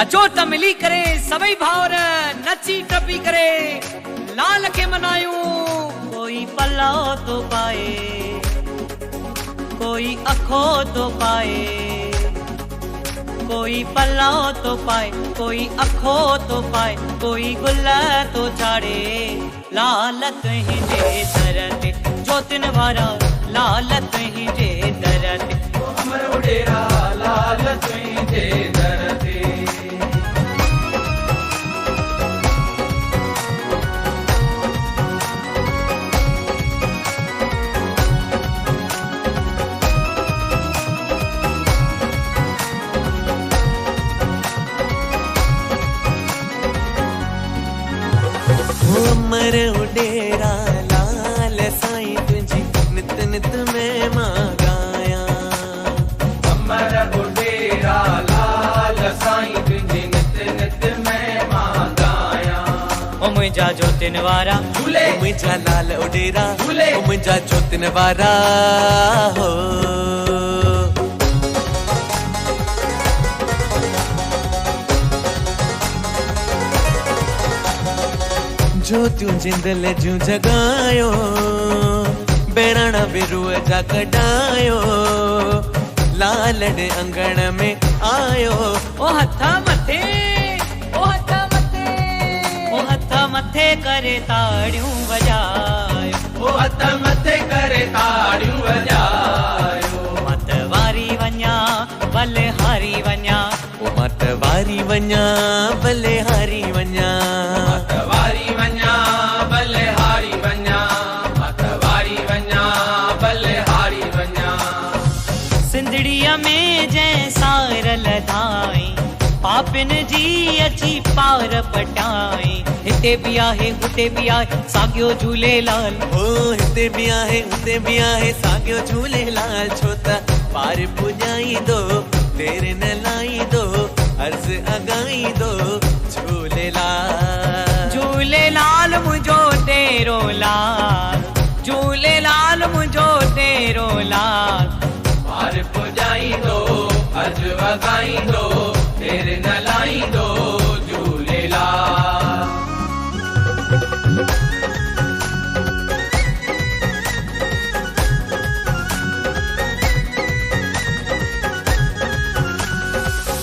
अचो त मिली करे सभई भावर नची टपी करे लाल के मनायूं। कोई पल्लो तो पाए, कोई अखो तो पाए, कोई पल्लो तो पाए, कोई अखो तो पाए, कोई गुल तो चाड़े लाल तुंहिंजे दर ते जोतिन वारा लाल तुंहिंजे दर ते हमरो डेरा लाल तुंहिंजे दर ते। हमरो डेरा लाल साईं तुझी नित नित में मां गाया। हमरो डेरा लाल साईं तुझी नित नित में मां गाया। ओ मुंहिंजा जोतिन वारा झूले, ओ मुंहिंजा लाल डेरा झूले, ओ मुंहिंजा जोतिन वारा हो। ज्योतियूं जिंदल जूं जगायो, बहिराणा बिरुअ जा कढायो, लालड़ अंगण में आयो। ओ हथा मथे, ओ हथा मथे, ओ हथा मथे करे ताड़ियूं वजायो, ओ हथ मथे करे ताड़ियूं वजायो। मत वारी वञा भले हारी वञा, ओ मत वारी वञा भले हारी वञा, मत वारी वञा भले हारी वञा, मत वारी वञा भले हारी वञा। सिंधड़ीअ में जंहिं सार लधाई पापिन जी अची पार पटाई। हिते भी आहे हुते भी आहे साॻियो झूलेलाल, ओ हिते भी आहे हुते भी आहे साॻियो झूलेलाल। छो त पार पुॼाईंदो तेरे न लाईंदो अर्ज़ अॻाईंदो झूलेलाल। झूलेलाल मुंहिंजो तेरो लाल, झूलेलाल मुंहिंजो तेरो लाल। पार पुॼाईंदो अर्ज़ वॻाईंदो तेरे न लाईंदो झूलेलाल।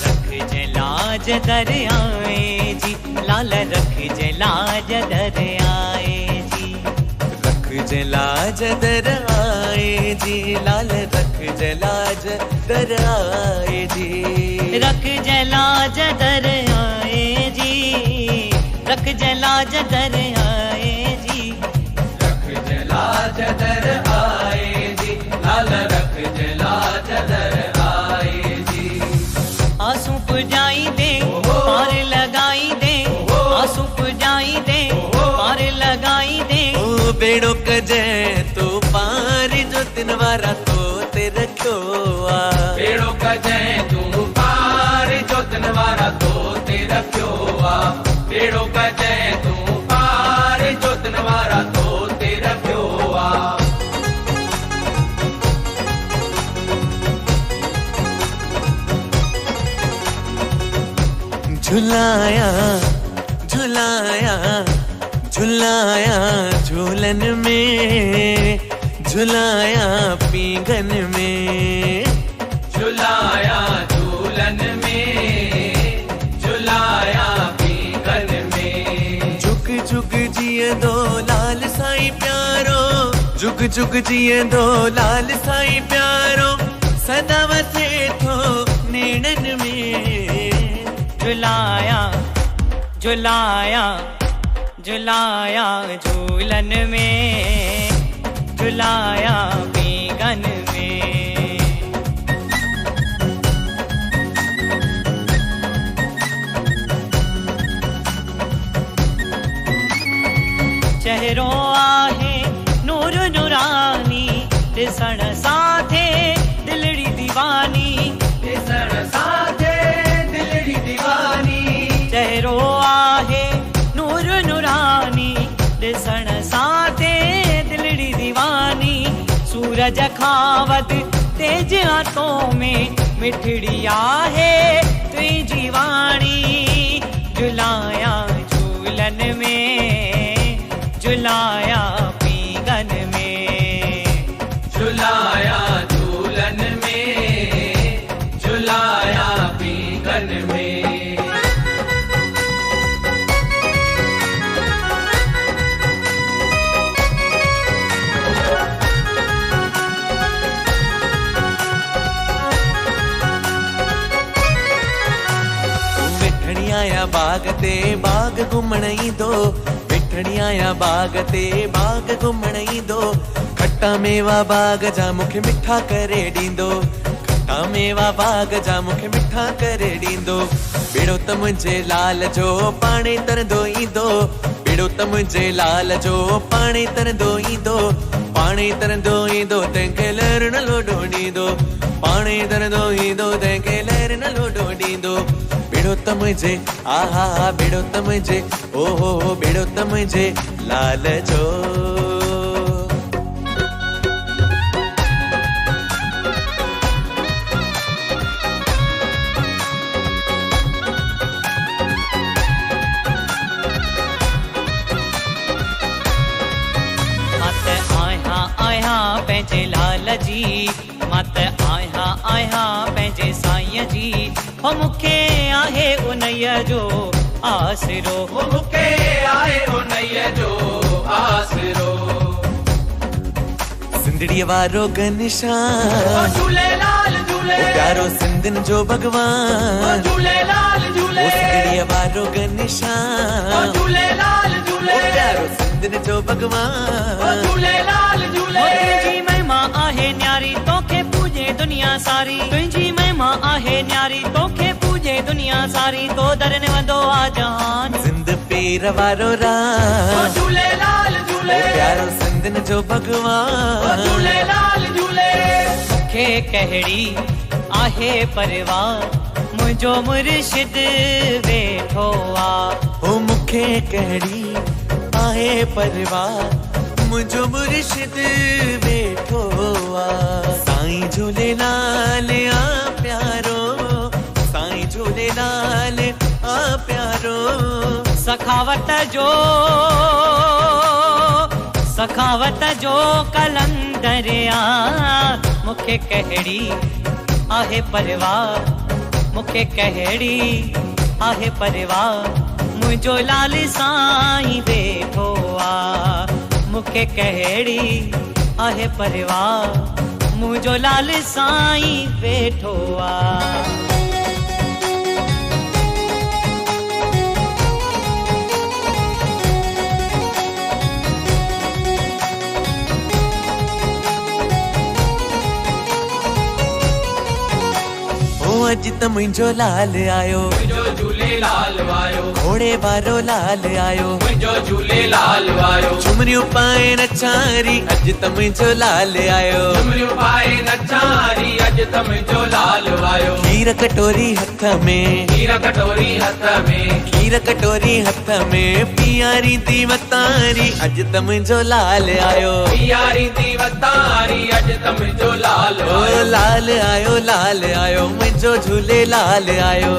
रखिजे लाज दरियाए जी लाल, रखिजे लाज दरियाए जी, रखिजे लाज दर आए जी लाल, रखिजे लाज दर आए जी, रखिजे लाज दरियाए जी, रखिजे लाज दरियाए जी। रख जला जदर आए जी लाल, रख जला जदर आए जी। आंसू पुजाई दे पार लगाई दे, आंसू पुजाई दे पार लगाई दे। ओ बेड़ो कजे तो पार जो तिन वारा तो ते रखो आ। बेड़ो कजे तू पार जो तिन वारा तो ते रखियो आ। बेड़ो कजे तू पार जो तिन वारा तो ते रखियो आ। झुलाया झुलाया झुलाया झूलन में, झुलाया पींगन में, झुलाया झूलन में, झुलाया पींगन में। झुक झुक जिए दो लाल साईं प्यारो, झुक झुक जिए दो लाल साईं प्यारो, सदा वसे थो नेणन में। झुलाया झुलाया झुलाया झूलन में, झुलाया पींगन में। चेहरो आहे नूर नूरानी, ॾिसण साथे दिलड़ी दीवानी, ॾिसण साथे दिलड़ी दीवानी। चेहरो आहे नूर नूरानी, ॾिसण साथे दिलड़ी दीवानी। सूरज खां वध तेज आंखों में मिठड़ी आहे तुंहिंजी वाणी। झुलाया झूलन में, झुलाया पींगन में, झुलाया झूलन में, झुलाया पींगन में। आया बाग ते बाग घुमण ईंदो, मिठड़ी आया बाग ते बाग घुमण ईंदो, खट्टा मेवा बाग जा मूंखे मिठा करे ॾींदो, खट्टा मेवा बाग जा मूंखे मिठा करे ॾींदो। बेड़ो त मुंहिंजे लाल जो पाणे तरंदो ईंदो, बेड़ो त मुंहिंजे लाल जो पाणे तरंदो ईंदो, पाणे तरंदो ईंदो तंहिंखे लहर न लोॾो ॾींदो, पाणे तरंदो ईंदो तंहिंखे लहर न लोॾो ॾींदो। बेड़ो त मुंहिंजे आहा बेड़ो त मुंहिंजे ओहो बेड़ो त मुंहिंजे लाल जो। मत आया पंहिंजे लाल जी, मत आया पंहिंजे साईं जी, हो मूंखे आहे उन्हीअ जो आसरो, हो मूंखे आहे उन्हीअ जो आसरो। सिंधड़ीअ वारो घनश्याम झूलेलाल झूले, प्यारो सिंधियुनि जो भॻवान, झूलेलाल झूले, सिंधड़ीअ वारो घनश्याम झूलेलाल झूले, प्यारो सिंधियुनि जो भॻवान, झूलेलाल झूले। तुंहिंजी महिमा आहे न्यारी तोखे पूजे दुनिया सारी, तुंहिंजी महिमा आहे न्यारी तोखे पूजे दुनिया सारी, तो दरन वंदो आ जहान। सिंध पीर वारो राम, झूलेलाल झूले, प्यारो सिंधियुनि जो भॻवान, झूलेलाल झूले। मूंखे कहिड़ी आहे परवाह, मुंहिंजो मुर्शिद वेठो आ, ओ मूंखे कहिड़ी आहे परवाह, मुंहिंजो मुर्शिद वेठो आ। साईं झूलेलाल आ प्यारो, साईं झूलेलाल आ प्यारो। सखावत जो कलंदर आ, मूंखे कहिड़ी आहे परवाह, मूंखे कहिड़ी आहे परवाह, मुंहिंजो लाल साईं वेठो आ, मूंखे कहिड़ी आहे परवाह, मुंहिंजो लाल साईं वेठो आ। अॼु त मुंहिंजो लाल आयो, मुंहिंजो झूलेलाल आयो, घोड़े वारो लाल आयो, मुंहिंजो झूलेलाल आयो, झुमरियूं पाए नचारी अॼु त मुंहिंजो लाल आयो, झुमरियूं पाए नचारी अॼु त मुंहिंजो लाल आयो। खीर कटोरी हथ में, खीर कटोरी हथ में, खीर कटोरी हथ में, पियारी दी वतारी अॼु त मुंहिंजो लाल आयो, पियारी दी वतारी अॼु त मुंहिंजो लाल ओ आयो। लाल आयो मुंहिंजो झूलेलाल आयो।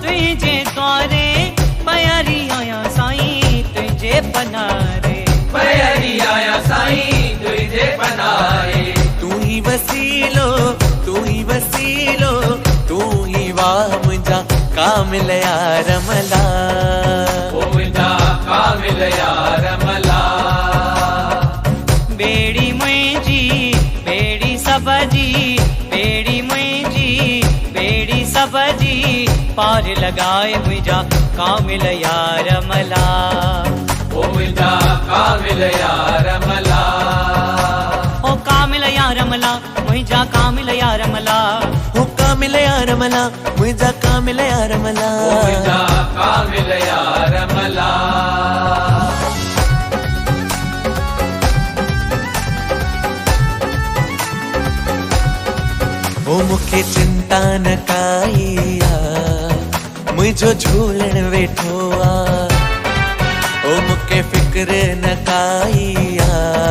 तुंहिंजे द्वारे पयारी आया साईं, तुंहिंजे पनारे पयारी आया साईं, तुंहिंजे पनारे। तू ही वसीलो, तू ही वसीलो, तू ही वाह मुंहिंजा कामिल यार मला, ओ मुंहिंजा कामिल यार मला। बेड़ी मुंहिंजी बेड़ी सब जी, बेड़ी मुंहिंजी बेड़ी सब जी, पार लगाए मुंहिंजा कामिल यार मला, ओ मुंहिंजा कामिल यार मला। ओ कामिल यार मला, मुंहिंजा कामिल यार मला, ओ कामिल यार मला, मुंहिंजा कामिल यार मला, ओ मुंहिंजा कामिल यार मला। ओ मूंखे चिंता न काई आ, मुझो झूलण वेठो आ ओ मुके फिक्र न काई आ।